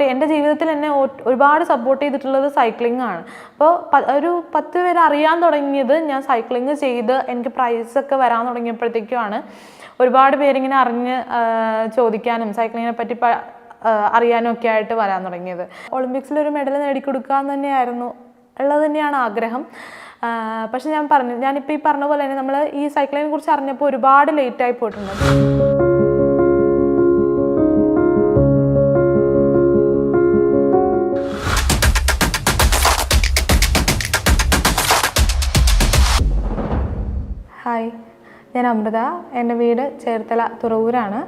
എൻ്റെ ജീവിതത്തിൽ എന്നെ ഒരുപാട് സപ്പോർട്ട് ചെയ്തിട്ടുള്ളത് സൈക്ലിംഗ് ആണ്. അപ്പോൾ ഒരു 10 പേര് അറിയാൻ തുടങ്ങിയത് ഞാൻ സൈക്ലിംഗ് ചെയ്ത് എനിക്ക് പ്രൈസൊക്കെ വരാൻ തുടങ്ങിയപ്പോഴത്തേക്കുമാണ്. ഒരുപാട് പേരിങ്ങനെ അറിഞ്ഞ് ചോദിക്കാനും സൈക്ലിങ്ങിനെ പറ്റി അറിയാനും ഒക്കെ ആയിട്ട് വരാൻ തുടങ്ങിയത്. ഒളിമ്പിക്സിലൊരു മെഡൽ നേടിക്കൊടുക്കുക എന്ന് തന്നെയായിരുന്നു ഉള്ളത് തന്നെയാണ് ആഗ്രഹം. പക്ഷെ ഞാനിപ്പോൾ ഈ പറഞ്ഞ പോലെ തന്നെ നമ്മൾ ഈ സൈക്ലിങ്ങിനെ കുറിച്ച് അറിഞ്ഞപ്പോൾ ഒരുപാട് ലേറ്റായി പോയിട്ടുണ്ട്. ഹായ്, ഞാൻ അമൃത. എൻ്റെ വീട് ചേർത്തല തുറവൂരാണ്.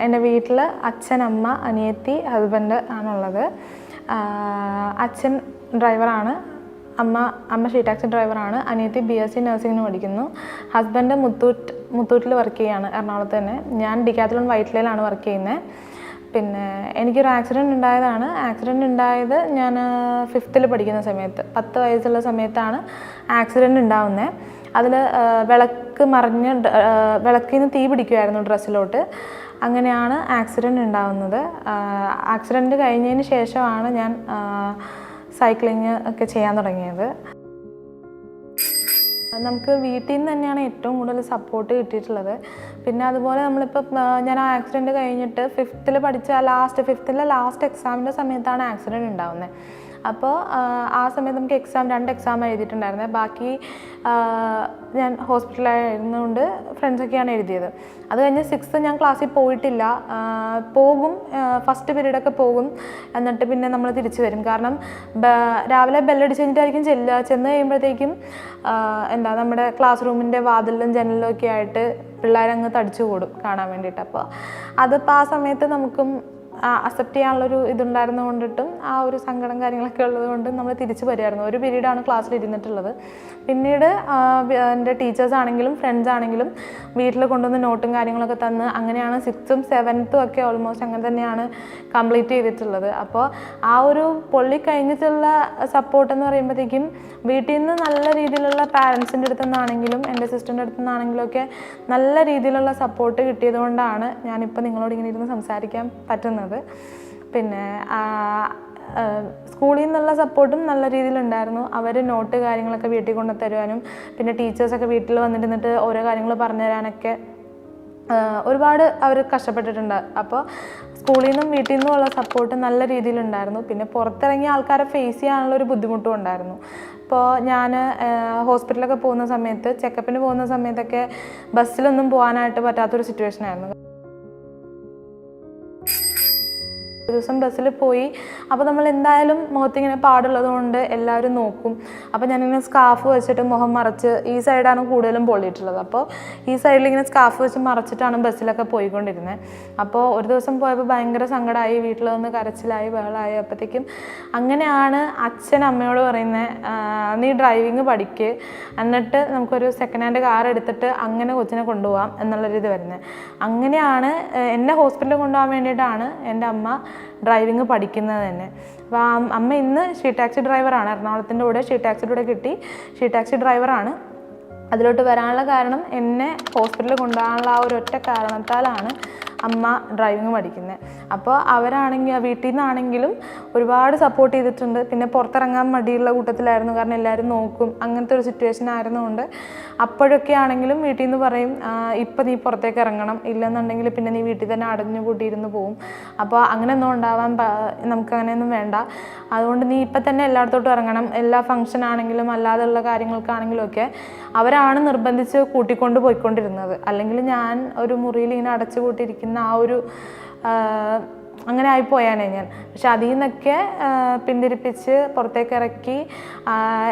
എൻ്റെ വീട്ടിൽ അച്ഛൻ, അമ്മ, അനിയത്തി, ഹസ്ബൻഡ് ആണുള്ളത്. അച്ഛൻ ഡ്രൈവറാണ്, അമ്മ ഷീ-ടാക്സി ഡ്രൈവറാണ്, അനിയത്തി BSc നഴ്സിംഗിന് പഠിക്കുന്നു. ഹസ്ബൻഡ് മുത്തൂറ്റിൽ വർക്ക് ചെയ്യുകയാണ്, എറണാകുളത്ത് തന്നെ. ഞാൻ ഡിക്കാത്തലോൺ വൈറ്റ്ലയിലാണ് വർക്ക് ചെയ്യുന്നത്. പിന്നെ എനിക്കൊരു ആക്സിഡൻറ്റ് ഉണ്ടായതാണ്. ആക്സിഡൻറ്റ് ഉണ്ടായത് ഞാൻ 5th പഠിക്കുന്ന സമയത്ത്, 10 വയസ്സുള്ള സമയത്താണ് ആക്സിഡൻറ്റ് ഉണ്ടാവുന്നത്. അതിൽ വിളക്കിൽ നിന്ന് തീ പിടിക്കുമായിരുന്നു ഡ്രസ്സിലോട്ട്. അങ്ങനെയാണ് ആക്സിഡൻറ്റ് ഉണ്ടാവുന്നത്. ആക്സിഡൻറ്റ് കഴിഞ്ഞതിന് ശേഷമാണ് ഞാൻ സൈക്ലിങ് ഒക്കെ ചെയ്യാൻ തുടങ്ങിയത്. നമുക്ക് വീട്ടിൽ നിന്ന് തന്നെയാണ് ഏറ്റവും കൂടുതൽ സപ്പോർട്ട് കിട്ടിയിട്ടുള്ളത്. പിന്നെ അതുപോലെ നമ്മളിപ്പോൾ ഞാൻ ആ ആക്സിഡൻറ്റ് കഴിഞ്ഞിട്ട് 5th പഠിച്ച ലാസ്റ്റ് എക്സാമിൻ്റെ സമയത്താണ് ആക്സിഡൻറ്റ് ഉണ്ടാവുന്നത്. അപ്പോൾ ആ സമയത്ത് നമുക്ക് 2 എക്സാം എഴുതിയിട്ടുണ്ടായിരുന്നത്. ബാക്കി ഞാൻ ഹോസ്പിറ്റലായിരുന്നുകൊണ്ട് ഫ്രണ്ട്സൊക്കെയാണ് എഴുതിയത്. അത് കഴിഞ്ഞ് 6th ഞാൻ ക്ലാസ്സിൽ പോയിട്ടില്ല. പോകും, ഫസ്റ്റ് പീരീഡൊക്കെ പോകും, എന്നിട്ട് പിന്നെ നമ്മൾ തിരിച്ചു വരും. കാരണം രാവിലെ ബെല്ലടിച്ച് കഴിഞ്ഞിട്ടായിരിക്കും ചെന്ന് കഴിയുമ്പോഴത്തേക്കും നമ്മുടെ ക്ലാസ് റൂമിൻ്റെ വാതിലിലും ജനലിലും ഒക്കെ ആയിട്ട് പിള്ളേരങ്ങ് തടിച്ചു കൂടും കാണാൻ വേണ്ടിയിട്ട്. അപ്പോൾ അതിപ്പോൾ ആ സമയത്ത് നമുക്കും അക്സെപ്റ്റ് ചെയ്യാനുള്ളൊരു ഇതുണ്ടായിരുന്നു കൊണ്ടിട്ടും ആ ഒരു സങ്കടം കാര്യങ്ങളൊക്കെ ഉള്ളത് കൊണ്ടും നമ്മൾ തിരിച്ചു വരുമായിരുന്നു. ഒരു പീരീഡാണ് ക്ലാസ്സിൽ ഇരുന്നിട്ടുള്ളത്. പിന്നീട് എൻ്റെ ടീച്ചേഴ്സ് ആണെങ്കിലും ഫ്രണ്ട്സ് ആണെങ്കിലും വീട്ടിൽ കൊണ്ടുവന്ന് നോട്ടും കാര്യങ്ങളൊക്കെ തന്ന് അങ്ങനെയാണ് 6th 7th ഒക്കെ ഓൾമോസ്റ്റ് അങ്ങനെ തന്നെയാണ് കംപ്ലീറ്റ് ചെയ്തിട്ടുള്ളത്. അപ്പോൾ ആ ഒരു പൊള്ളി കഴിഞ്ഞിട്ടുള്ള സപ്പോർട്ട് എന്ന് പറയുമ്പോഴത്തേക്കും വീട്ടിൽ നിന്ന് നല്ല രീതിയിലുള്ള പാരൻസിൻ്റെ അടുത്തു നിന്നാണെങ്കിലും എൻ്റെ സിസ്റ്ററിൻ്റെ അടുത്തു നിന്നാണെങ്കിലും ഒക്കെ നല്ല രീതിയിലുള്ള സപ്പോർട്ട് കിട്ടിയത് കൊണ്ടാണ് ഞാനിപ്പോൾ നിങ്ങളോട് ഇങ്ങനെ ഇരുന്ന് സംസാരിക്കാൻ പറ്റുന്നത്. പിന്നെ സ്കൂളിൽ നിന്നുള്ള സപ്പോർട്ടും നല്ല രീതിയിലുണ്ടായിരുന്നു. അവർ നോട്ട് കാര്യങ്ങളൊക്കെ വീട്ടിൽ കൊണ്ടു തരുവാനും പിന്നെ ടീച്ചേഴ്സൊക്കെ വീട്ടിൽ വന്നിരുന്നിട്ട് ഓരോ കാര്യങ്ങൾ പറഞ്ഞു തരാനൊക്കെ ഒരുപാട് അവർ കഷ്ടപ്പെട്ടിട്ടുണ്ട്. അപ്പോൾ സ്കൂളിൽ നിന്നും വീട്ടിൽ നിന്നും ഉള്ള സപ്പോർട്ട് നല്ല രീതിയിലുണ്ടായിരുന്നു. പിന്നെ പുറത്തിറങ്ങിയ ആൾക്കാരെ ഫേസ് ചെയ്യാനുള്ളൊരു ബുദ്ധിമുട്ടും ഉണ്ടായിരുന്നു. ഇപ്പോൾ ഞാൻ ഹോസ്പിറ്റലൊക്കെ പോകുന്ന സമയത്ത്, ചെക്കപ്പിന് പോകുന്ന സമയത്തൊക്കെ ബസ്സിലൊന്നും പോകാനായിട്ട് പറ്റാത്തൊരു സിറ്റുവേഷനായിരുന്നു. ഒരു ദിവസം ബസ്സിൽ പോയി, അപ്പോൾ നമ്മൾ എന്തായാലും മുഖത്തിങ്ങനെ പാടുള്ളത് കൊണ്ട് എല്ലാവരും നോക്കും. അപ്പോൾ ഞാനിങ്ങനെ സ്കാർഫ് വെച്ചിട്ട് മുഖം മറച്ച്, ഈ സൈഡാണ് കൂടുതലും പൊള്ളിയിട്ടുള്ളത്, അപ്പോൾ ഈ സൈഡിൽ ഇങ്ങനെ സ്കാർഫ് വെച്ച് മറച്ചിട്ടാണ് ബസ്സിലൊക്കെ പോയിക്കൊണ്ടിരുന്നത്. അപ്പോൾ ഒരു ദിവസം പോയപ്പോൾ ഭയങ്കര സങ്കടമായി, വീട്ടിൽ വന്ന് കരച്ചിലായി, ബഹളമായി. അപ്പോഴത്തേക്കും അങ്ങനെയാണ് അച്ഛൻ അമ്മയോട് പറയുന്നത്, നീ ഡ്രൈവിങ് പഠിക്ക്, എന്നിട്ട് നമുക്കൊരു സെക്കൻഡ് ഹാൻഡ് കാർ എടുത്തിട്ട് അങ്ങനെ കൊച്ചിനെ കൊണ്ടുപോകാം എന്നുള്ള രീതി വരുന്നത്. അങ്ങനെയാണ് എന്നെ ഹോസ്പിറ്റലിൽ കൊണ്ടുപോകാൻ വേണ്ടിയിട്ടാണ് എൻ്റെ അമ്മ ഡ്രൈവിങ് പഠിക്കുന്നത് തന്നെ. അപ്പോൾ അമ്മ ഇന്ന് ഷീ-ടാക്സി ഡ്രൈവറാണ്, എറണാകുളത്തിൻ്റെ കൂടെ ഷീ-ടാക്സിയുടെ കൂടെ കിട്ടി, ഷീ-ടാക്സി ഡ്രൈവറാണ്. അതിലോട്ട് വരാനുള്ള കാരണം എന്നെ ഹോസ്പിറ്റലിൽ കൊണ്ടുപോകാനുള്ള ആ ഒരു ഒറ്റ കാരണത്താലാണ് അമ്മ ഡ്രൈവിങ് പഠിക്കുന്നത്. അപ്പോൾ അവരാണെങ്കിൽ വീട്ടിൽ നിന്നാണെങ്കിലും ഒരുപാട് സപ്പോർട്ട് ചെയ്തിട്ടുണ്ട്. പിന്നെ പുറത്തിറങ്ങാൻ മടിയുള്ള കൂട്ടത്തിലായിരുന്നു, കാരണം എല്ലാവരും നോക്കും, അങ്ങനത്തെ ഒരു സിറ്റുവേഷൻ ആയിരുന്നുകൊണ്ട് അപ്പോഴൊക്കെ ആണെങ്കിലും വീട്ടിൽ നിന്ന് പറയും, ഇപ്പം നീ പുറത്തേക്ക് ഇറങ്ങണം, ഇല്ലെന്നുണ്ടെങ്കിൽ പിന്നെ നീ വീട്ടിൽ തന്നെ അടഞ്ഞു കൂട്ടിയിരുന്ന് പോവും, അപ്പോൾ അങ്ങനെയൊന്നും ഉണ്ടാവാൻ നമുക്കങ്ങനെയൊന്നും വേണ്ട, അതുകൊണ്ട് നീ ഇപ്പം തന്നെ എല്ലായിടത്തോട്ടും ഇറങ്ങണം, എല്ലാ ഫംഗ്ഷൻ ആണെങ്കിലും അല്ലാതെയുള്ള കാര്യങ്ങൾക്കാണെങ്കിലും ഒക്കെ അവരാണ് നിർബന്ധിച്ച് കൂട്ടിക്കൊണ്ട് പോയിക്കൊണ്ടിരുന്നത്. അല്ലെങ്കിൽ ഞാൻ ഒരു മുറിയിൽ ഇങ്ങനെ അടച്ചു കൂട്ടിയിരിക്കുന്ന ആ ഒരു അങ്ങനെ ആയിപ്പോയാനേ ഞാൻ. പക്ഷെ അതിൽ നിന്നൊക്കെ പിന്തിരിപ്പിച്ച് പുറത്തേക്ക് ഇറക്കി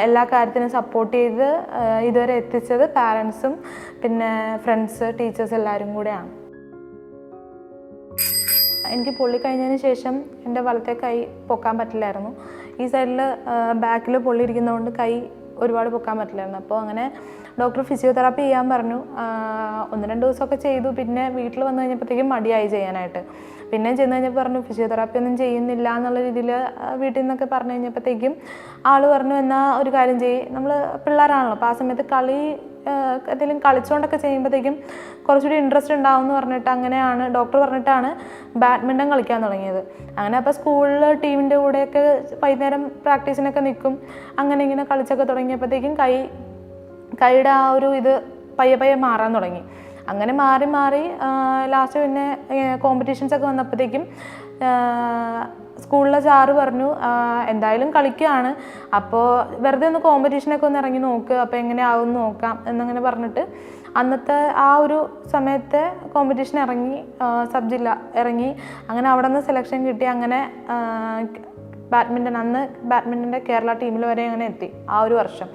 എല്ലാ കാര്യത്തിനും സപ്പോർട്ട് ചെയ്ത് ഇതുവരെ എത്തിച്ചത് പാരൻസും പിന്നെ ഫ്രണ്ട്സ്, ടീച്ചേഴ്സ് എല്ലാവരും കൂടെയാണ്. എനിക്ക് പൊള്ളി കഴിഞ്ഞതിന് ശേഷം എൻ്റെ വലത്തെ കൈ പൊക്കാൻ പറ്റില്ലായിരുന്നു. ഈ സൈഡിൽ ബാക്കിൽ പൊള്ളി ഇരിക്കുന്നതുകൊണ്ട് കൈ ഒരുപാട് പൊക്കാൻ പറ്റില്ലായിരുന്നു. അപ്പോൾ അങ്ങനെ ഡോക്ടർ ഫിസിയോതെറാപ്പി ചെയ്യാൻ പറഞ്ഞു. 1-2 ദിവസമൊക്കെ ചെയ്തു. പിന്നെ വീട്ടിൽ വന്നു കഴിഞ്ഞപ്പോഴത്തേക്കും മടിയായി ചെയ്യാനായിട്ട്. പിന്നെ ചെന്ന് കഴിഞ്ഞപ്പോൾ പറഞ്ഞു ഫിസിയോതെറാപ്പി ഒന്നും ചെയ്യുന്നില്ല എന്നുള്ള രീതിയിൽ വീട്ടിൽ നിന്നൊക്കെ പറഞ്ഞു കഴിഞ്ഞപ്പോഴത്തേക്കും ആൾ പറഞ്ഞു, എന്നാൽ ഒരു കാര്യം ചെയ്യ്, നമ്മൾ പിള്ളേരാണല്ലോ, അപ്പോൾ ആ സമയത്ത് കളി എന്തെങ്കിലും കളിച്ചുകൊണ്ടൊക്കെ ചെയ്യുമ്പോഴത്തേക്കും കുറച്ചുകൂടി ഇൻട്രസ്റ്റ് ഉണ്ടാവും എന്ന് പറഞ്ഞിട്ട് അങ്ങനെയാണ് ഡോക്ടർ പറഞ്ഞിട്ടാണ് ബാഡ്മിൻ്റൺ കളിക്കാൻ തുടങ്ങിയത്. അങ്ങനെ അപ്പോൾ സ്കൂളിൽ ടീമിൻ്റെ കൂടെയൊക്കെ വൈകുന്നേരം പ്രാക്ടീസിനൊക്കെ നിൽക്കും. അങ്ങനെ ഇങ്ങനെ കളിച്ചൊക്കെ തുടങ്ങിയപ്പോഴത്തേക്കും കൈയുടെ ആ ഒരു ഇത് പയ്യെ മാറാൻ തുടങ്ങി. അങ്ങനെ മാറി ലാസ്റ്റ് പിന്നെ കോമ്പറ്റീഷൻസൊക്കെ വന്നപ്പോഴത്തേക്കും സ്കൂളിലെ സാറ് പറഞ്ഞു എന്തായാലും കളിക്കുകയാണ്, അപ്പോൾ വെറുതെ ഒന്ന് കോമ്പറ്റീഷനൊക്കെ ഒന്ന് ഇറങ്ങി നോക്ക്, അപ്പോൾ എങ്ങനെയാവും നോക്കാം എന്നങ്ങനെ പറഞ്ഞിട്ട് അന്നത്തെ ആ ഒരു സമയത്തെ കോമ്പറ്റീഷൻ ഇറങ്ങി, സബ് ജില്ല ഇറങ്ങി. അങ്ങനെ അവിടെ നിന്ന് സെലക്ഷൻ കിട്ടി. അങ്ങനെ അന്ന് ബാഡ്മിൻ്റൻ്റെ കേരള ടീമിൽ വരെ അങ്ങനെ എത്തി ആ ഒരു വർഷം.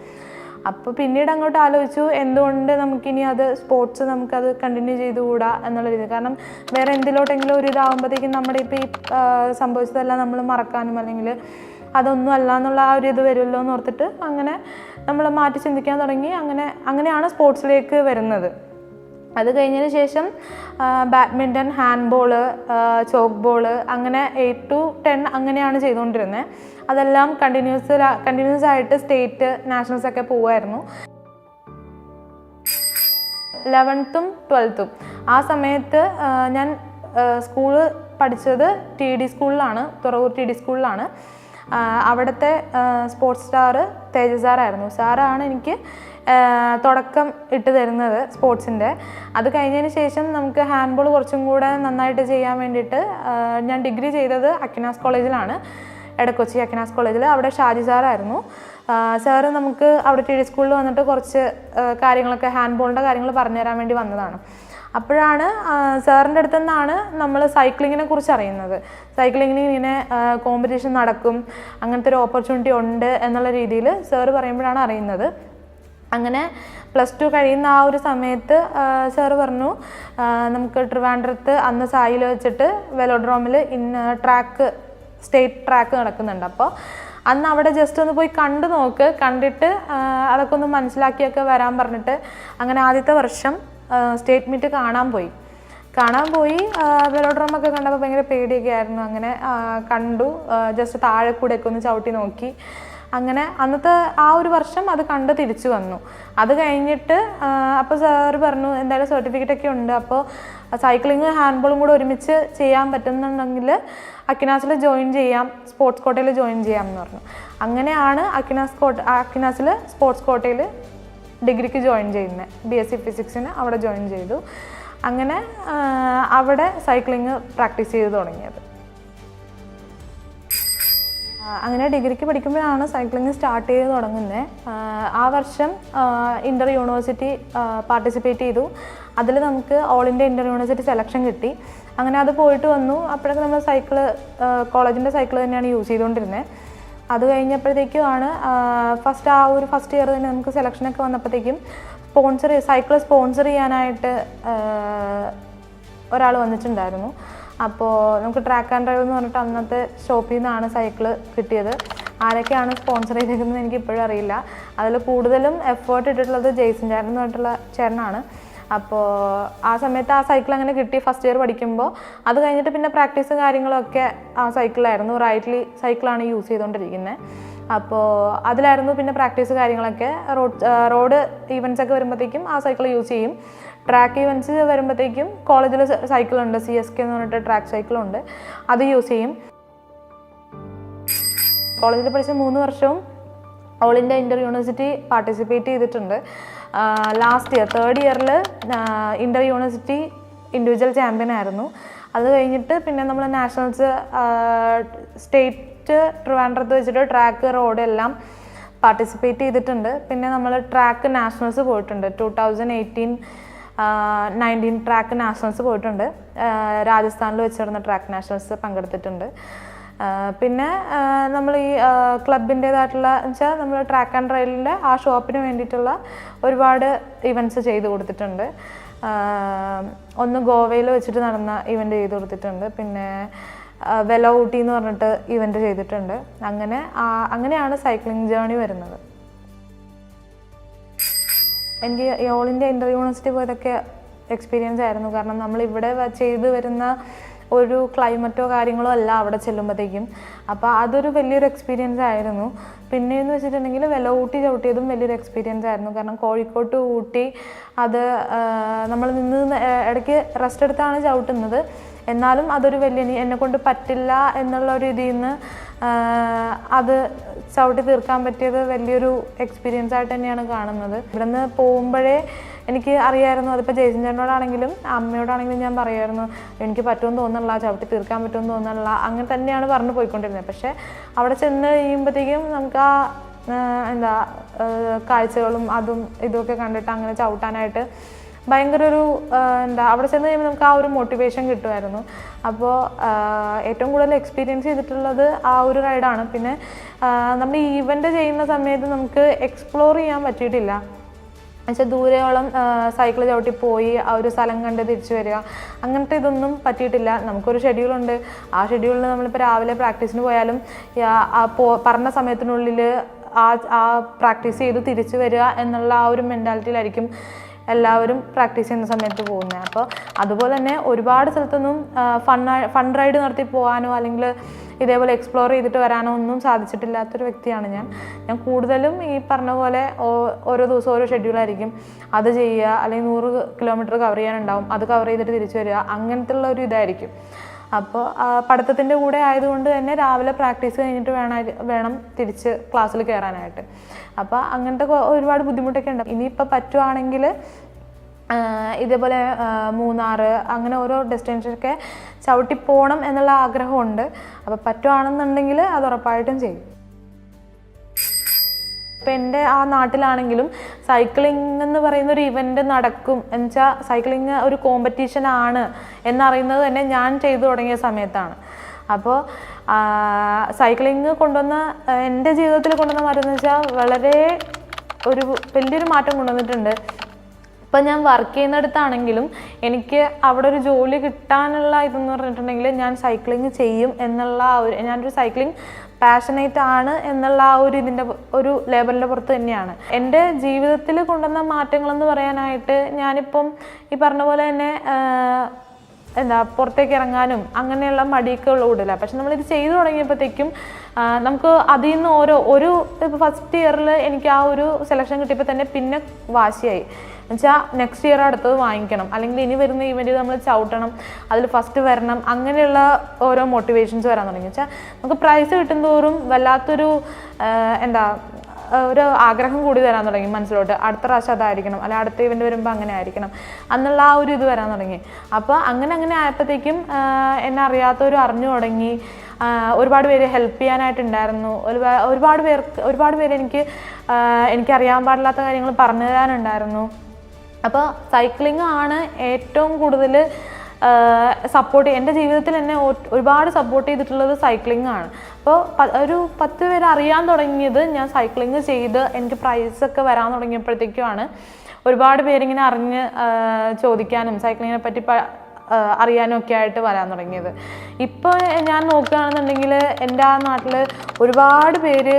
അപ്പോൾ പിന്നീട് അങ്ങോട്ട് ആലോചിച്ചു എന്തുകൊണ്ട് നമുക്കിനി അത് സ്പോർട്സ് നമുക്കത് കണ്ടിന്യൂ ചെയ്തുകൂടാ എന്നുള്ള രീതി. കാരണം വേറെ എന്തിലോട്ടെങ്കിലും ഒരു ഇതാകുമ്പോഴത്തേക്കും നമ്മുടെ ഇപ്പോൾ ഈ സംഭവിച്ചതെല്ലാം നമ്മൾ മറക്കാനും അല്ലെങ്കിൽ അതൊന്നും അല്ല എന്നുള്ള ആ ഒരു ഇത് വരുമല്ലോ എന്ന് ഓർത്തിട്ട് അങ്ങനെ നമ്മൾ മാറ്റി ചിന്തിക്കാൻ തുടങ്ങി. അങ്ങനെയാണ് സ്പോർട്സിലേക്ക് വരുന്നത്. അത് കഴിഞ്ഞതിന് ശേഷം ബാഡ്മിൻ്റൺ, ഹാൻഡ്ബോള്, ചോക്ക് ബോള് അങ്ങനെ 8 to 10 അങ്ങനെയാണ് ചെയ്തുകൊണ്ടിരുന്നത്. അതെല്ലാം കണ്ടിന്യൂസ് ആയിട്ട് സ്റ്റേറ്റ് നാഷണൽസ് ഒക്കെ പോവുമായിരുന്നു. 11th ഉം 12th ഉം ആ സമയത്ത് ഞാൻ സ്കൂള് പഠിച്ചത് TD സ്കൂളിലാണ്, തുറവൂർ TD സ്കൂളിലാണ്. അവിടുത്തെ സ്പോർട്സ് സ്റ്റാർ തേജസ് സാറായിരുന്നു. സാറാണ് എനിക്ക് തുടക്കം ഇട്ട് തരുന്നത് സ്പോർട്സിൻ്റെ. അത് കഴിഞ്ഞതിന് ശേഷം നമുക്ക് ഹാൻഡ്ബോൾ കുറച്ചും കൂടെ നന്നായിട്ട് ചെയ്യാൻ വേണ്ടിയിട്ട് ഞാൻ ഡിഗ്രി ചെയ്തത് അക്കിനാസ് കോളേജിലാണ്, എടക്കൊച്ചി അക്കിനാസ് കോളേജിൽ. അവിടെ ഷാജി സാറായിരുന്നു. സാറ് നമുക്ക് അവിടെ TD സ്കൂളിൽ വന്നിട്ട് കുറച്ച് കാര്യങ്ങളൊക്കെ ഹാൻഡ്ബോളിൻ്റെ കാര്യങ്ങൾ പറഞ്ഞുതരാൻ വേണ്ടി വന്നതാണ്. അപ്പോഴാണ് സാറിൻ്റെ അടുത്തു നിന്നാണ് നമ്മൾ സൈക്ലിങ്ങിനെ കുറിച്ച് അറിയുന്നത്. സൈക്ലിങ്ങിന് ഇങ്ങനെ കോമ്പറ്റീഷൻ നടക്കും, അങ്ങനത്തെ ഒരു ഓപ്പർച്യൂണിറ്റി ഉണ്ട് എന്നുള്ള രീതിയിൽ സാറ് പറയുമ്പോഴാണ് അറിയുന്നത്. അങ്ങനെ +2 കഴിയുന്ന ആ ഒരു സമയത്ത് സാറ് പറഞ്ഞു നമുക്ക് ട്രിവാൻഡ്രത്ത് അന്ന് സായിൽ വെച്ചിട്ട് വെലോഡ്രോമിൽ സ്റ്റേറ്റ് ട്രാക്ക് നടക്കുന്നുണ്ട്. അപ്പോൾ അന്ന് അവിടെ ജസ്റ്റ് ഒന്ന് പോയി കണ്ടു നോക്ക്, കണ്ടിട്ട് അതൊക്കെ ഒന്ന് മനസ്സിലാക്കിയൊക്കെ വരാൻ പറഞ്ഞിട്ട് അങ്ങനെ ആദ്യത്തെ വർഷം സ്റ്റേറ്റ് മീറ്റ് കാണാൻ പോയി. വെലോഡ്രോമൊക്കെ കണ്ടപ്പോൾ ഭയങ്കര പേടിയൊക്കെ ആയിരുന്നു. അങ്ങനെ കണ്ടു, ജസ്റ്റ് താഴെ കൂടെയൊക്കെ ഒന്ന് ചവിട്ടി നോക്കി. അങ്ങനെ അന്നത്തെ ആ ഒരു വർഷം അത് കണ്ട് തിരിച്ചു വന്നു. അത് കഴിഞ്ഞിട്ട് അപ്പോൾ സാറ് പറഞ്ഞു എന്തായാലും സർട്ടിഫിക്കറ്റൊക്കെ ഉണ്ട്, അപ്പോൾ സൈക്ലിങ് ഹാൻഡ്ബോളും കൂടെ ഒരുമിച്ച് ചെയ്യാൻ പറ്റുന്നുണ്ടെങ്കിൽ അക്കിനാസിൽ ജോയിൻ ചെയ്യാം, സ്പോർട്സ് കോട്ടയിൽ ജോയിൻ ചെയ്യാം എന്ന് പറഞ്ഞു. അങ്ങനെയാണ് അക്കിനാസിൽ സ്പോർട്സ് കോട്ടയിൽ ഡിഗ്രിക്ക് ജോയിൻ ചെയ്യുന്നത്. BSc ഫിസിക്സിന് അവിടെ ജോയിൻ ചെയ്തു. അങ്ങനെ അവിടെ സൈക്ലിങ് പ്രാക്ടീസ് ചെയ്ത് തുടങ്ങിയത്. അങ്ങനെ ഡിഗ്രിക്ക് പഠിക്കുമ്പോഴാണ് സൈക്ലിങ് സ്റ്റാർട്ട് ചെയ്ത് തുടങ്ങുന്നത്. ആ വർഷം ഇൻ്റർ യൂണിവേഴ്സിറ്റി പാർട്ടിസിപ്പേറ്റ് ചെയ്തു. അതിൽ നമുക്ക് all India inter university selection കിട്ടി. അങ്ങനെ അത് പോയിട്ട് വന്നു. അപ്പോഴൊക്കെ നമ്മൾ കോളേജിൻ്റെ സൈക്കിൾ തന്നെയാണ് യൂസ് ചെയ്തുകൊണ്ടിരുന്നത്. അത് കഴിഞ്ഞപ്പോഴത്തേക്കുമാണ് ഫസ്റ്റ് ഇയർ തന്നെ നമുക്ക് സെലക്ഷനൊക്കെ വന്നപ്പോഴത്തേക്കും സൈക്കിൾ സ്പോൺസർ ചെയ്യാനായിട്ട് ഒരാൾ വന്നിട്ടുണ്ടായിരുന്നു. അപ്പോൾ നമുക്ക് ട്രാക്ക് ആൻഡ് ഡ്രൈവ് എന്ന് പറഞ്ഞിട്ട് അന്നത്തെ ഷോപ്പിൽ നിന്നാണ് സൈക്കിൾ കിട്ടിയത്. ആരൊക്കെയാണ് സ്പോൺസർ ചെയ്തിരിക്കുന്നത് എനിക്ക് ഇപ്പോഴും അറിയില്ല. അതിൽ കൂടുതലും എഫേർട്ട് ഇട്ടിട്ടുള്ളത് ജെയ്സൺ ചേട്ടൻ എന്ന് പറഞ്ഞിട്ടുള്ള ചേട്ടനാണ്. അപ്പോൾ ആ സമയത്ത് ആ സൈക്കിൾ അങ്ങനെ കിട്ടി ഫസ്റ്റ് ഇയർ പഠിക്കുമ്പോൾ. അത് കഴിഞ്ഞിട്ട് പിന്നെ പ്രാക്ടീസും കാര്യങ്ങളൊക്കെ ആ സൈക്കിളായിരുന്നു. റൈറ്റ്ലി സൈക്കിളാണ് യൂസ് ചെയ്തുകൊണ്ടിരിക്കുന്നത്. അപ്പോൾ അതിലായിരുന്നു പിന്നെ പ്രാക്ടീസ് കാര്യങ്ങളൊക്കെ. റോഡ് ഈവൻറ്റ്സ് ഒക്കെ വരുമ്പോഴത്തേക്കും ആ സൈക്കിൾ യൂസ് ചെയ്യും. ട്രാക്ക് ഈവൻറ്റ്സ് വരുമ്പോഴത്തേക്കും കോളേജിൽ സൈക്കിളുണ്ട്, CSK എന്ന് പറഞ്ഞിട്ട് ട്രാക്ക് സൈക്കിളുണ്ട്, അത് യൂസ് ചെയ്യും. കോളേജിൽ പഠിച്ച 3 വർഷവും all India inter university participate ചെയ്തിട്ടുണ്ട്. ലാസ്റ്റ് ഇയർ 3rd ഇയറിൽ ഇൻ്റർ യൂണിവേഴ്സിറ്റി ഇൻഡിവിജ്വൽ ചാമ്പ്യൻ ആയിരുന്നു. അത് കഴിഞ്ഞിട്ട് പിന്നെ നമ്മൾ നാഷണൽസ് സ്റ്റേറ്റ് ട്രിവാൻഡ്രത്ത് വെച്ചിട്ട് ട്രാക്ക് റോഡ് എല്ലാം പാർട്ടിസിപ്പേറ്റ് ചെയ്തിട്ടുണ്ട്. പിന്നെ നമ്മൾ ട്രാക്ക് നാഷണൽസ് പോയിട്ടുണ്ട്. 2018-19 ട്രാക്ക് നാഷണൽസ് പോയിട്ടുണ്ട്. രാജസ്ഥാനിൽ വെച്ചിരുന്ന ട്രാക്ക് നാഷണൽസ് പങ്കെടുത്തിട്ടുണ്ട്. പിന്നെ നമ്മൾ ഈ ക്ലബിൻ്റേതായിട്ടുള്ള വെച്ചാൽ നമ്മൾ ട്രാക്ക് ആൻഡ് റൈലിൻ്റെ ആ ഷോപ്പിന് വേണ്ടിയിട്ടുള്ള ഒരുപാട് ഇവൻറ്റ്സ് ചെയ്ത് കൊടുത്തിട്ടുണ്ട്. ഒന്ന് ഗോവയിൽ വെച്ചിട്ട് നടന്ന ഇവൻ്റ് ചെയ്ത് കൊടുത്തിട്ടുണ്ട്. പിന്നെ വെലോ ഊട്ടി എന്ന് പറഞ്ഞിട്ട് ഇവൻ്റ് ചെയ്തിട്ടുണ്ട്. അങ്ങനെയാണ് സൈക്ലിംഗ് ജേർണി വരുന്നത്. എനിക്ക് ഓൾ ഇന്ത്യ ഇൻ്റർ യൂണിവേഴ്സിറ്റി പോയതൊക്കെ എക്സ്പീരിയൻസ് ആയിരുന്നു. കാരണം നമ്മളിവിടെ ചെയ്തു വരുന്ന ഒരു ക്ലൈമറ്റോ കാര്യങ്ങളോ അല്ല അവിടെ ചെല്ലുമ്പോഴത്തേക്കും. അപ്പോൾ അതൊരു വലിയൊരു എക്സ്പീരിയൻസ് ആയിരുന്നു. പിന്നെയെന്ന് വെച്ചിട്ടുണ്ടെങ്കിൽ ഊട്ടി ചവിട്ടിയതും വലിയൊരു എക്സ്പീരിയൻസ് ആയിരുന്നു. കാരണം കോഴിക്കോട്ട് ഊട്ടി അത് നമ്മൾ ഇടയ്ക്ക് റെസ്റ്റ് എടുത്താണ് ചവിട്ടുന്നത്. എന്നാലും അതൊരു എന്നെക്കൊണ്ട് പറ്റില്ല എന്നുള്ള ഒരു ഇതിൽ നിന്ന് അത് ചവിട്ടി തീർക്കാൻ പറ്റിയത് വലിയൊരു എക്സ്പീരിയൻസ് ആയിട്ട് തന്നെയാണ് കാണുന്നത്. ഇവിടെ നിന്ന് പോകുമ്പോഴേ എനിക്ക് അറിയാമായിരുന്നു, അതിപ്പോൾ ജേസൻ ചേട്ടനോടാണെങ്കിലും അമ്മയോടാണെങ്കിലും ഞാൻ പറയുമായിരുന്നു, എനിക്ക് പറ്റുമെന്ന് തോന്നുന്നില്ല, ചവിട്ടി തീർക്കാൻ പറ്റുമെന്ന് തോന്നുന്നില്ല, അങ്ങനെ തന്നെയാണ് പറഞ്ഞു പോയിക്കൊണ്ടിരുന്നത്. പക്ഷേ അവിടെ ചെന്ന് കഴിയുമ്പോഴത്തേക്കും നമുക്ക് ആ കാഴ്ചകളും അതും ഇതുമൊക്കെ കണ്ടിട്ട് അങ്ങനെ ചവിട്ടാനായിട്ട് ഭയങ്കര ഒരു അവിടെ ചെന്ന് കഴിയുമ്പോൾ നമുക്ക് ആ ഒരു മോട്ടിവേഷൻ കിട്ടുമായിരുന്നു. അപ്പോൾ ഏറ്റവും കൂടുതൽ എക്സ്പീരിയൻസ് ചെയ്തിട്ടുള്ളത് ആ ഒരു റൈഡാണ്. പിന്നെ നമ്മൾ ഈ ഈവൻ്റ് ചെയ്യുന്ന സമയത്ത് നമുക്ക് എക്സ്പ്ലോർ ചെയ്യാൻ പറ്റിയിട്ടില്ല. എന്നുവെച്ചാൽ ദൂരെയോളം സൈക്കിൾ ചവിട്ടി പോയി ആ ഒരു സ്ഥലം കണ്ട് തിരിച്ചു വരിക, അങ്ങനത്തെ ഇതൊന്നും പറ്റിയിട്ടില്ല. നമുക്കൊരു ഷെഡ്യൂളുണ്ട്. ആ ഷെഡ്യൂളിൽ നമ്മളിപ്പോൾ രാവിലെ പ്രാക്ടീസിന് പോയാലും പറഞ്ഞ സമയത്തിനുള്ളിൽ ആ പ്രാക്ടീസ് ചെയ്ത് തിരിച്ചു വരിക എന്നുള്ള ആ ഒരു മെൻറ്റാലിറ്റിയിലായിരിക്കും എല്ലാവരും പ്രാക്ടീസ് ചെയ്യുന്ന സമയത്ത് പോകുന്നത്. അപ്പോൾ അതുപോലെ തന്നെ ഒരുപാട് സ്ഥലത്തൊന്നും ഫൺ റൈഡ് നടത്തി പോകാനോ അല്ലെങ്കിൽ ഇതേപോലെ എക്സ്പ്ലോർ ചെയ്തിട്ട് വരാനോ ഒന്നും സാധിച്ചിട്ടില്ലാത്തൊരു വ്യക്തിയാണ് ഞാൻ കൂടുതലും ഈ പറഞ്ഞ പോലെ ഓരോ ദിവസം ഓരോ ഷെഡ്യൂളായിരിക്കും. അത് ചെയ്യുക, അല്ലെങ്കിൽ 100 കിലോമീറ്റർ കവർ ചെയ്യാനുണ്ടാവും, അത് കവർ ചെയ്തിട്ട് തിരിച്ചു വരിക, അങ്ങനത്തെ ഉള്ള ഒരു ഇതായിരിക്കും. അപ്പോൾ പഠിത്തത്തിൻ്റെ കൂടെ ആയതുകൊണ്ട് തന്നെ രാവിലെ പ്രാക്ടീസ് കഴിഞ്ഞിട്ട് വേണം തിരിച്ച് ക്ലാസ്സിൽ കയറാനായിട്ട്. അപ്പോൾ അങ്ങനത്തെ ഒരുപാട് ബുദ്ധിമുട്ടൊക്കെ ഉണ്ട്. ഇനിയിപ്പോൾ പറ്റുവാണെങ്കിൽ ഇതേപോലെ മൂന്നാർ അങ്ങനെ ഓരോ ഡെസ്റ്റിനേഷനൊക്കെ ചവിട്ടി പോകണം എന്നുള്ള ആഗ്രഹമുണ്ട്. അപ്പോൾ പറ്റുവാണെന്നുണ്ടെങ്കിൽ അത് ഉറപ്പായിട്ടും ചെയ്യും. ഇപ്പം എൻ്റെ ആ നാട്ടിലാണെങ്കിലും സൈക്ലിംഗ് എന്ന് പറയുന്നൊരു ഇവൻ്റ് നടക്കും എന്നുവെച്ചാൽ സൈക്ലിംഗ് ഒരു കോമ്പറ്റീഷൻ ആണ് എന്നറിയുന്നത് തന്നെ ഞാൻ ചെയ്തു തുടങ്ങിയ സമയത്താണ്. അപ്പോൾ സൈക്ലിംഗ് കൊണ്ടുവന്ന എൻ്റെ ജീവിതത്തിൽ കൊണ്ടുവന്ന മാറ്റം എന്ന് വെച്ചാൽ വളരെ വലിയൊരു മാറ്റം കൊണ്ടുവന്നിട്ടുണ്ട്. ഇപ്പം ഞാൻ വർക്ക് ചെയ്യുന്നിടത്താണെങ്കിലും എനിക്ക് അവിടെ ഒരു ജോലി കിട്ടാനുള്ള ഇതെന്ന് പറഞ്ഞിട്ടുണ്ടെങ്കിൽ ഞാൻ സൈക്ലിംഗ് ചെയ്യും എന്നുള്ള ഞാനൊരു സൈക്ലിംഗ് പാഷനേറ്റ് ആണ് എന്നുള്ള ആ ഒരു ഇതിൻ്റെ ഒരു ലേബലിൻ്റെ പുറത്ത് തന്നെയാണ്. എൻ്റെ ജീവിതത്തിൽ കൊണ്ടുവന്ന മാറ്റങ്ങളെന്ന് പറയാനായിട്ട് ഞാനിപ്പം ഈ പറഞ്ഞ പോലെ തന്നെ പുറത്തേക്ക് ഇറങ്ങാനും അങ്ങനെയുള്ള മടിയൊക്കെ കൂടുതലാണ്. പക്ഷെ നമ്മളിത് ചെയ്തു തുടങ്ങിയപ്പോഴത്തേക്കും നമുക്ക് അതിൽ നിന്ന് ഇപ്പോൾ ഫസ്റ്റ് ഇയറിൽ എനിക്ക് ആ ഒരു സെലക്ഷൻ കിട്ടിയപ്പോൾ തന്നെ പിന്നെ വാശിയായി. എന്നുവെച്ചാൽ നെക്സ്റ്റ് ഇയർ അടുത്തത് വാങ്ങിക്കണം, അല്ലെങ്കിൽ ഇനി വരുന്ന ഈവൻറ്റിൽ നമ്മൾ ചവിട്ടണം, അതിൽ ഫസ്റ്റ് വരണം, അങ്ങനെയുള്ള ഓരോ മോട്ടിവേഷൻസ് വരാൻ തുടങ്ങി. വെച്ചാൽ നമുക്ക് പ്രൈസ് കിട്ടും തോറും വല്ലാത്തൊരു ഒരു ആഗ്രഹം കൂടി വരാൻ തുടങ്ങി മനസ്സിലോട്ട്. അടുത്ത പ്രാവശ്യം അതായിരിക്കണം, അല്ലെങ്കിൽ അടുത്ത ഇവൻ്റ് വരുമ്പോൾ അങ്ങനെ ആയിരിക്കണം എന്നുള്ള ആ ഒരു ഇത് വരാൻ തുടങ്ങി. അപ്പോൾ അങ്ങനെ ആയപ്പോഴത്തേക്കും എന്നെ അറിയാത്തവരും അറിഞ്ഞു തുടങ്ങി. ഒരുപാട് പേര് ഹെൽപ്പ് ചെയ്യാനായിട്ടുണ്ടായിരുന്നു. ഒരുപാട് പേര് എനിക്കറിയാൻ പാടില്ലാത്ത കാര്യങ്ങൾ പറഞ്ഞു തരാനുണ്ടായിരുന്നു. അപ്പോൾ സൈക്ലിംഗ് ആണ് ഏറ്റവും കൂടുതൽ സപ്പോർട്ട് എൻ്റെ ജീവിതത്തിൽ എന്നെ ഒരുപാട് സപ്പോർട്ട് ചെയ്തിട്ടുള്ളത് സൈക്ലിംഗ് ആണ്. അപ്പോൾ ഒരു 10 പേര് അറിയാൻ തുടങ്ങിയത് ഞാൻ സൈക്ലിംഗ് ചെയ്ത് എനിക്ക് പ്രൈസൊക്കെ വരാൻ തുടങ്ങിയപ്പോഴത്തേക്കുമാണ്. ഒരുപാട് പേരിങ്ങനെ അറിഞ്ഞ് ചോദിക്കാനും സൈക്ലിങ്ങിനെ പറ്റി അറിയാനും ഒക്കെ ആയിട്ട് വരാൻ തുടങ്ങിയത്. ഇപ്പോൾ ഞാൻ നോക്കുകയാണെന്നുണ്ടെങ്കിൽ എൻ്റെ ആ നാട്ടിൽ ഒരുപാട് പേര്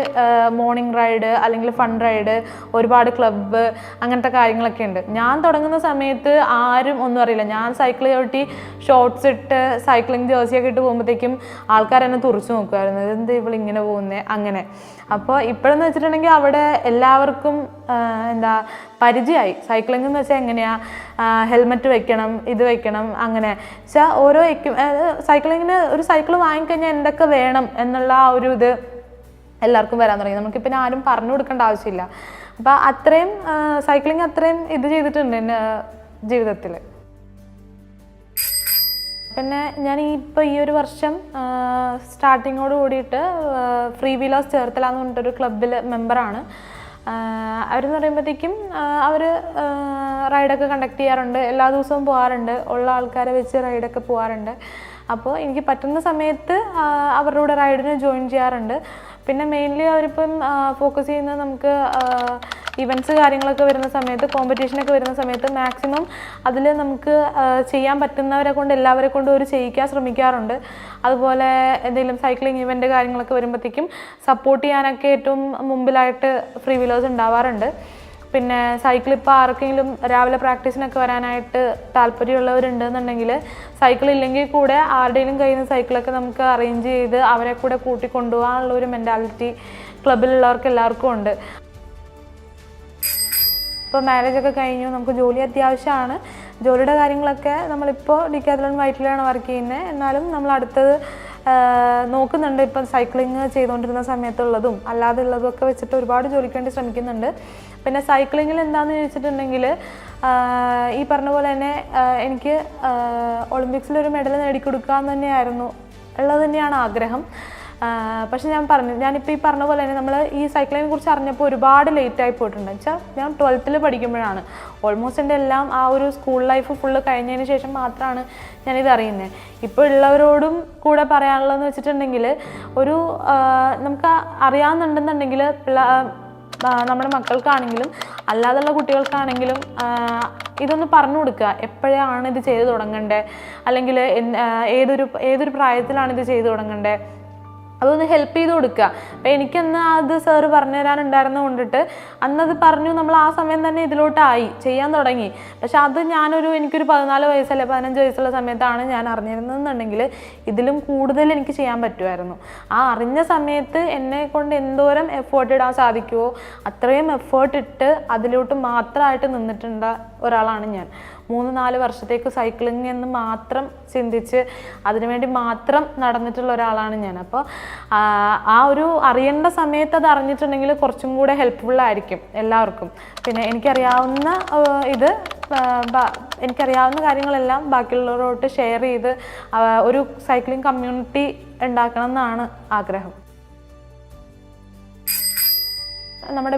മോർണിംഗ് റൈഡ് അല്ലെങ്കിൽ ഫൺ റൈഡ്, ഒരുപാട് ക്ലബ്ബ്, അങ്ങനത്തെ കാര്യങ്ങളൊക്കെ ഉണ്ട്. ഞാൻ തുടങ്ങുന്ന സമയത്ത് ആരും ഒന്നും അറിയില്ല. ഞാൻ സൈക്കിൾ ചവിട്ടി ഷോർട്ട്സ് ഇട്ട് സൈക്ലിംഗ് ജേഴ്സിയൊക്കെ ഇട്ട് പോകുമ്പോഴത്തേക്കും ആൾക്കാർ എന്നെ തുറച്ചു നോക്കുമായിരുന്നു, ഇതെന്താ ഇവളിങ്ങനെ പോകുന്നത് അങ്ങനെ. അപ്പോൾ ഇപ്പോഴെന്ന് വെച്ചിട്ടുണ്ടെങ്കിൽ അവിടെ എല്ലാവർക്കും പരിചയമായി. സൈക്ലിംഗ് എന്ന് വെച്ചാൽ എങ്ങനെയാണ്, ഹെൽമെറ്റ് വെക്കണം, ഇത് വെക്കണം, അങ്ങനെ വെച്ചാൽ ഓരോ സൈക്ലിങ്ങിന് ഒരു സൈക്കിൾ വാങ്ങിക്കഴിഞ്ഞാൽ എന്തൊക്കെ വേണം എന്നുള്ള ആ ഒരു ഇത് എല്ലാവർക്കും വരാൻ തുടങ്ങി. നമുക്കിപ്പോൾ ആരും പറഞ്ഞു കൊടുക്കേണ്ട ആവശ്യമില്ല. അപ്പോൾ അത്രയും സൈക്ലിംഗ് അത്രയും ഇത് ചെയ്തിട്ടുണ്ട് എൻ്റെ ജീവിതത്തിൽ. പിന്നെ ഞാൻ ഇപ്പോൾ ഈ ഒരു വർഷം സ്റ്റാർട്ടിങ്ങോട് കൂടിയിട്ട് ഫ്രീ വീലേഴ്സ് ചേർത്തല എന്ന് പറഞ്ഞിട്ടൊരു ക്ലബ്ബിൽ മെമ്പറാണ്. അവരെന്ന് പറയുമ്പോഴത്തേക്കും അവർ റൈഡൊക്കെ കണ്ടക്ട് ചെയ്യാറുണ്ട്, എല്ലാ ദിവസവും പോകാറുണ്ട്, ഉള്ള ആൾക്കാരെ വെച്ച് റൈഡൊക്കെ പോകാറുണ്ട്. അപ്പോൾ എനിക്ക് പറ്റുന്ന സമയത്ത് അവരുടെ കൂടെ റൈഡിന് ജോയിൻ ചെയ്യാറുണ്ട്. പിന്നെ മെയിൻലി അവരിപ്പം ഫോക്കസ് ചെയ്യുന്നത് നമുക്ക് ഇവൻറ്റ്സ് കാര്യങ്ങളൊക്കെ വരുന്ന സമയത്ത്, കോമ്പറ്റീഷനൊക്കെ വരുന്ന സമയത്ത് മാക്സിമം അതിൽ നമുക്ക് ചെയ്യാൻ പറ്റുന്നവരെ കൊണ്ട് എല്ലാവരെ കൊണ്ടും അവർ ചെയ്യിക്കാൻ ശ്രമിക്കാറുണ്ട്. അതുപോലെ എന്തെങ്കിലും സൈക്ലിംഗ് ഇവൻ്റ് കാര്യങ്ങളൊക്കെ വരുമ്പോഴത്തേക്കും സപ്പോർട്ട് ചെയ്യാനൊക്കെ ഏറ്റവും മുമ്പിലായിട്ട് ഫ്രീ വീലേഴ്സ് ഉണ്ടാവാറുണ്ട്. പിന്നെ സൈക്കിൾ ഇപ്പോൾ ആർക്കെങ്കിലും രാവിലെ പ്രാക്ടീസിനൊക്കെ വരാനായിട്ട് താല്പര്യമുള്ളവരുണ്ടെന്നുണ്ടെങ്കിൽ സൈക്കിൾ ഇല്ലെങ്കിൽ കൂടെ ആരുടെയും കയ്യിൽ നിന്ന് സൈക്കിളൊക്കെ നമുക്ക് അറേഞ്ച് ചെയ്ത് അവരെ കൂടെ കൂട്ടിക്കൊണ്ടുപോകാനുള്ള ഒരു മെൻറ്റാലിറ്റി ക്ലബിലുള്ളവർക്ക് എല്ലാവർക്കും ഉണ്ട്. ഇപ്പോൾ മാരേജൊക്കെ കഴിഞ്ഞു, നമുക്ക് ജോലി അത്യാവശ്യമാണ്. ജോലിയുടെ കാര്യങ്ങളൊക്കെ നമ്മളിപ്പോൾ ഡിക്കാത്ലോൺ വൈറ്റിലാണ് വർക്ക് ചെയ്യുന്നത്. എന്നാലും നമ്മൾ അടുത്തത് നോക്കുന്നുണ്ട്. ഇപ്പം സൈക്ലിങ് ചെയ്തുകൊണ്ടിരുന്ന സമയത്തുള്ളതും അല്ലാതെ ഉള്ളതും ഒക്കെ വെച്ചിട്ട് ഒരുപാട് ജോലിക്ക് വേണ്ടി ശ്രമിക്കുന്നുണ്ട്. പിന്നെ സൈക്ലിങ്ങിൽ എന്താണെന്ന് ചോദിച്ചിട്ടുണ്ടെങ്കിൽ ഈ പറഞ്ഞ പോലെ തന്നെ എനിക്ക് ഒളിമ്പിക്സിലൊരു മെഡൽ നേടിക്കൊടുക്കുക എന്ന് തന്നെയായിരുന്നു ഉള്ളത് തന്നെയാണ് ആഗ്രഹം. പക്ഷെ ഞാനിപ്പോൾ ഈ പറഞ്ഞ പോലെ തന്നെ നമ്മൾ ഈ സൈക്ലിങ്ങിനെ കുറിച്ച് അറിഞ്ഞപ്പോൾ ഒരുപാട് ലേറ്റായി പോയിട്ടുണ്ട്. വെച്ചാൽ ഞാൻ 12th പഠിക്കുമ്പോഴാണ്, ഓൾമോസ്റ്റ് എൻ്റെ എല്ലാം ആ ഒരു സ്കൂൾ ലൈഫ് ഫുള്ള് കഴിഞ്ഞതിന് ശേഷം മാത്രമാണ് ഞാനിത് അറിയുന്നത്. ഇപ്പോൾ ഉള്ളവരോടും കൂടെ പറയാനുള്ളതെന്ന് വെച്ചിട്ടുണ്ടെങ്കിൽ ഒരു നമുക്ക് അറിയാവുന്നുണ്ടെന്നുണ്ടെങ്കിൽ നമ്മുടെ മക്കൾക്കാണെങ്കിലും അല്ലാതുള്ള കുട്ടികൾക്കാണെങ്കിലും ഇതൊന്ന് പറഞ്ഞു കൊടുക്കുക. എപ്പോഴാണ് ഇത് ചെയ്ത് തുടങ്ങേണ്ടത്, അല്ലെങ്കിൽ ഏതൊരു പ്രായത്തിലാണ് ഇത് ചെയ്ത് തുടങ്ങേണ്ടത്, അതൊന്ന് ഹെൽപ്പ് ചെയ്ത് കൊടുക്കുക. അപ്പം എനിക്കന്ന് അത് സാറ് പറഞ്ഞു തരാനുണ്ടായിരുന്ന കൊണ്ടിട്ട് അന്നത് പറഞ്ഞു, നമ്മൾ ആ സമയം തന്നെ ഇതിലോട്ടായി ചെയ്യാൻ തുടങ്ങി. പക്ഷെ അത് എനിക്കൊരു 14 വയസ്സല്ലേ 15 വയസ്സുള്ള സമയത്താണ് ഞാൻ അറിഞ്ഞിരുന്നതെന്നുണ്ടെങ്കിൽ ഇതിലും കൂടുതൽ എനിക്ക് ചെയ്യാൻ പറ്റുമായിരുന്നു. ആ അറിഞ്ഞ സമയത്ത് എന്നെ കൊണ്ട് എന്തോരം എഫേർട്ട് ഇടാൻ സാധിക്കുമോ അത്രയും എഫേർട്ട് ഇട്ട് അതിലോട്ട് മാത്രമായിട്ട് നിന്നിട്ടുണ്ട ഒരാളാണ് ഞാൻ. 3-4 വർഷത്തേക്ക് സൈക്ലിംഗ് എന്ന് മാത്രം ചിന്തിച്ച് അതിനുവേണ്ടി മാത്രം നടന്നിട്ടുള്ള ഒരാളാണ് ഞാൻ. അപ്പോൾ ആ ഒരു അറിയേണ്ട സമയത്ത് അത് അറിഞ്ഞിട്ടുണ്ടെങ്കിൽ കുറച്ചും കൂടെ ഹെൽപ്ഫുള്ളായിരിക്കും എല്ലാവർക്കും. പിന്നെ എനിക്കറിയാവുന്ന കാര്യങ്ങളെല്ലാം ബാക്കിയുള്ളവരോട്ട് ഷെയർ ചെയ്ത് ഒരു സൈക്ലിംഗ് കമ്മ്യൂണിറ്റി ഉണ്ടാക്കണം എന്നാണ് ആഗ്രഹം. നമ്മുടെ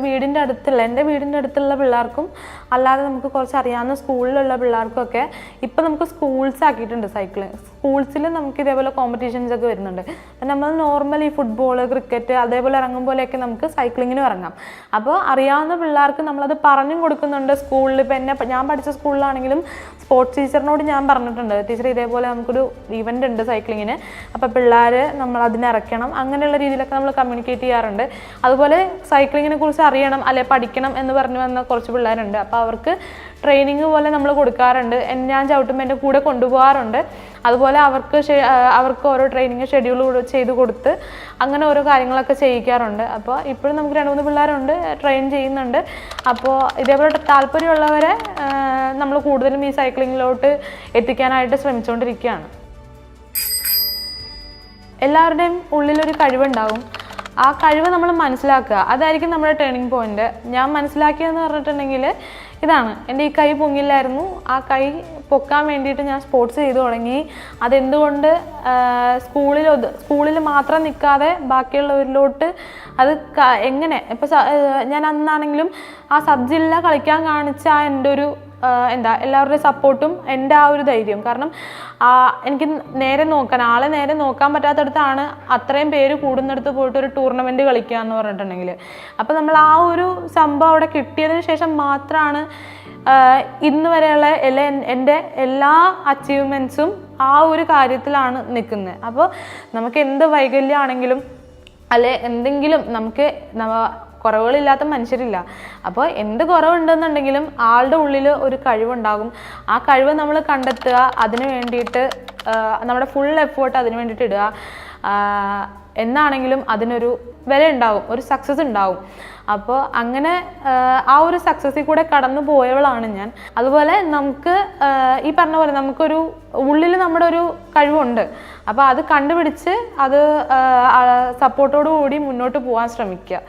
എൻ്റെ വീടിൻ്റെ അടുത്തുള്ള പിള്ളേർക്കും അല്ലാതെ നമുക്ക് കുറച്ച് അറിയാവുന്ന സ്കൂളിലുള്ള പിള്ളേർക്കൊക്കെ ഇപ്പം നമുക്ക് സ്കൂൾസ് ആക്കിയിട്ടുണ്ട് സൈക്ലിംഗ്. സ്കൂൾസിൽ നമുക്ക് ഇതേപോലെ കോമ്പറ്റീഷൻസ് ഒക്കെ വരുന്നുണ്ട്. അപ്പം നമ്മൾ നോർമലി ഫുട്ബോൾ, ക്രിക്കറ്റ് അതേപോലെ ഇറങ്ങുമ്പോഴൊക്കെ നമുക്ക് സൈക്ലിങ്ങിനും ഇറങ്ങാം. അപ്പോൾ അറിയാവുന്ന പിള്ളേർക്ക് നമ്മളത് പറഞ്ഞും കൊടുക്കുന്നുണ്ട്. സ്കൂളിൽ ഇപ്പം ഞാൻ പഠിച്ച സ്കൂളിലാണെങ്കിലും സ്പോർട്സ് ടീച്ചറിനോട് ഞാൻ പറഞ്ഞിട്ടുണ്ട്, ടീച്ചർ ഇതേപോലെ നമുക്കൊരു ഈവൻ്റ് ഉണ്ട് സൈക്ലിങ്ങിന്, അപ്പോൾ പിള്ളേർ നമ്മൾ അതിനിറക്കണം, അങ്ങനെയുള്ള രീതിയിലൊക്കെ നമ്മൾ കമ്മ്യൂണിക്കേറ്റ് ചെയ്യാറുണ്ട്. അതുപോലെ സൈക്ലിങ്ങിനെ കുറിച്ച് അറിയണം അല്ലെ പഠിക്കണം എന്ന് പറഞ്ഞു വന്ന കുറച്ച് പിള്ളേരുണ്ട്. അപ്പോൾ അവർക്ക് ട്രെയിനിങ് പോലെ നമ്മൾ കൊടുക്കാറുണ്ട്. ഞാൻ ചവിട്ടുമ്പോൾ എൻ്റെ കൂടെ കൊണ്ടുപോകാറുണ്ട്. അതുപോലെ അവർക്ക് ഓരോ ട്രെയിനിങ് ഷെഡ്യൂൾ ചെയ്ത് കൊടുത്ത് അങ്ങനെ ഓരോ കാര്യങ്ങളൊക്കെ ചെയ്യിക്കാറുണ്ട്. അപ്പോൾ ഇപ്പോഴും നമുക്ക് 2-3 പിള്ളേരുണ്ട്, ട്രെയിൻ ചെയ്യുന്നുണ്ട്. അപ്പോൾ ഇതേപോലെ താല്പര്യമുള്ളവരെ നമ്മൾ കൂടുതലും ഈ സൈക്ലിങ്ങിലോട്ട് എത്തിക്കാനായിട്ട് ശ്രമിച്ചുകൊണ്ടിരിക്കുകയാണ്. എല്ലാവരുടെയും ഉള്ളിലൊരു കഴിവുണ്ടാകും. ആ കഴിവ് നമ്മൾ മനസ്സിലാക്കുക, അതായിരിക്കും നമ്മുടെ ടേണിംഗ് പോയിന്റ്. ഞാൻ മനസ്സിലാക്കിയതെന്ന് പറഞ്ഞിട്ടുണ്ടെങ്കിൽ ഇതാണ്, എൻ്റെ ഈ കൈ പൊങ്ങില്ലായിരുന്നു, ആ കൈ പൊക്കാൻ വേണ്ടിയിട്ട് ഞാൻ സ്പോർട്സ് ചെയ്തു തുടങ്ങി. അതെന്തുകൊണ്ട് സ്കൂളിൽ മാത്രം നിൽക്കാതെ ബാക്കിയുള്ളവരിലോട്ട് അത് എങ്ങനെ ഇപ്പം ഞാൻ അന്നാണെങ്കിലും ആ സബ് ജില്ല കളിക്കാൻ കാണിച്ച എൻ്റെ ഒരു എല്ലാവരുടെയും സപ്പോർട്ടും എൻ്റെ ആ ഒരു ധൈര്യം. കാരണം എനിക്ക് ആളെ നേരെ നോക്കാൻ പറ്റാത്തടത്താണ് അത്രയും പേര് കൂടുന്നിടത്ത് പോയിട്ട് ഒരു ടൂർണമെൻറ്റ് കളിക്കുക എന്ന് പറഞ്ഞിട്ടുണ്ടെങ്കിൽ. അപ്പോൾ നമ്മൾ ആ ഒരു സംഭവം അവിടെ കിട്ടിയതിന് ശേഷം മാത്രമാണ് ഇന്ന് വരെയുള്ള എൻ്റെ എല്ലാ അച്ചീവ്മെൻറ്റ്സും ആ ഒരു കാര്യത്തിലാണ് നിൽക്കുന്നത്. അപ്പോൾ നമുക്ക് എന്ത് വൈകല്യമാണെങ്കിലും അല്ലെ എന്തെങ്കിലും നമുക്ക് കുറവുകളില്ലാത്ത മനുഷ്യരില്ല. അപ്പോൾ എന്ത് കുറവുണ്ടെന്നുണ്ടെങ്കിലും ആളുടെ ഉള്ളിൽ ഒരു കഴിവുണ്ടാകും. ആ കഴിവ് നമ്മൾ കണ്ടെത്തുക, അതിന് വേണ്ടിയിട്ട് നമ്മുടെ ഫുൾ എഫേർട്ട് അതിന് വേണ്ടിയിട്ട് ഇടുക. എന്നാണെങ്കിലും അതിനൊരു വില ഉണ്ടാകും, ഒരു സക്സസ് ഉണ്ടാകും. അപ്പോൾ അങ്ങനെ ആ ഒരു സക്സസ്സിൽ കൂടെ കടന്നു പോയവളാണ് ഞാൻ. അതുപോലെ നമുക്ക് ഈ പറഞ്ഞ പോലെ നമുക്കൊരു ഉള്ളിൽ നമ്മുടെ ഒരു കഴിവുണ്ട്. അപ്പോൾ അത് കണ്ടുപിടിച്ച് അത് സപ്പോർട്ടോടു കൂടി മുന്നോട്ട് പോകാൻ ശ്രമിക്കുക.